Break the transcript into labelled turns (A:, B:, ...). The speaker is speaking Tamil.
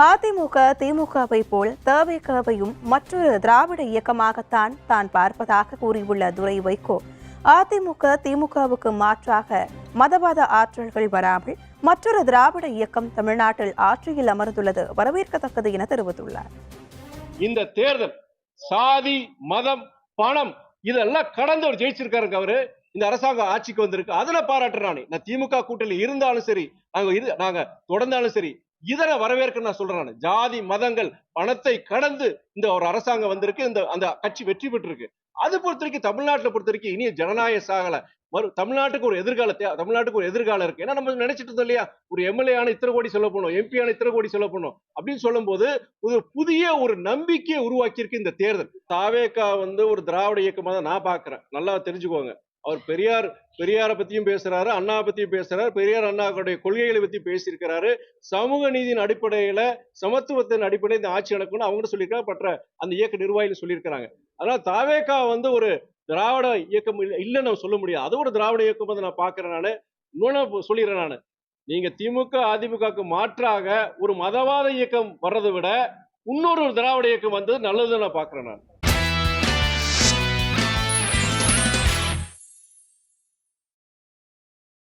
A: அதிமுக திமுகவை போல் தவிகவையும் மற்றொரு திராவிட இயக்கமாகத்தான் தான் பார்ப்பதாக கூறியுள்ள துரை வைகோ, அதிமுக திமுகவுக்கு மாற்றாக மதவாத ஆற்றல்கள் வராமல் மற்றொரு திராவிட இயக்கம் தமிழ்நாட்டில் ஆட்சியில் அமர்ந்துள்ளது வரவேற்கத்தக்கது என தெரிவித்துள்ளார்.
B: இந்த தேர்தல் சாதி, மதம், பணம் இதெல்லாம் கடந்து அவர் ஜெயிச்சிருக்காரு. அவரு இந்த அரசாங்கம் ஆட்சிக்கு வந்திருக்கு, அதுல பாராட்டுறானே. நான் திமுக கூட்டணி இருந்தாலும் சரி, நாங்க தொடர்ந்தாலும் சரி, இதர வரவேற்க நான் சொல்றேன். ஜாதி மதங்கள் பணத்தை கடந்து இந்த ஒரு அரசாங்கம் வந்திருக்கு, இந்த அந்த கட்சி வெற்றி பெற்று இருக்கு. அது பொறுத்த வரைக்கும் தமிழ்நாட்டை பொறுத்த வரைக்கும் இனிய ஜனநாயக சாகல தமிழ்நாட்டுக்கு ஒரு எதிர்காலம் இருக்கு. ஏன்னா நம்ம நினைச்சிட்டு இருந்தோம் இல்லையா, ஒரு எம்எல்ஏ ஆன இத்தனை கோடி சொல்ல போனோம், எம்பி ஆன இத்தனை கோடி சொல்ல போனோம் அப்படின்னு சொல்லும் போது ஒரு புதிய ஒரு நம்பிக்கையை உருவாக்கி இருக்கு இந்த தேர்தல். தாவேகா ஒரு திராவிட இயக்கமா தான் நான் பாக்குறேன். நல்லா தெரிஞ்சுக்கோங்க. அவர் பெரியாரை பத்தியும் பேசுறாரு, அண்ணா பத்தியும் பேசுறாரு, பெரியார் அண்ணாவுடைய கொள்கைகளை பத்தி பேசியிருக்கிறாரு. சமூக நீதியின் அடிப்படையில, சமத்துவத்தின் அடிப்படையில் இந்த ஆட்சி நடக்கும்னு அவங்க சொல்லியிருக்காங்க, மற்ற அந்த இயக்க நிர்வாகிகள் சொல்லியிருக்கிறாங்க. அதனால தாவேகா ஒரு திராவிட இயக்கம் இல்லைன்னு சொல்ல முடியாது. அது ஒரு திராவிட இயக்கம் வந்து நான் பாக்குறேன். நானு இன்னொன்னு சொல்லிடுறேன். நானு நீங்க திமுக அதிமுகவுக்கு மாற்றாக ஒரு மதவாத இயக்கம் வர்றதை விட இன்னொரு திராவிட இயக்கம் வந்தது நல்லதுன்னு நான் பாக்குறேன். நான்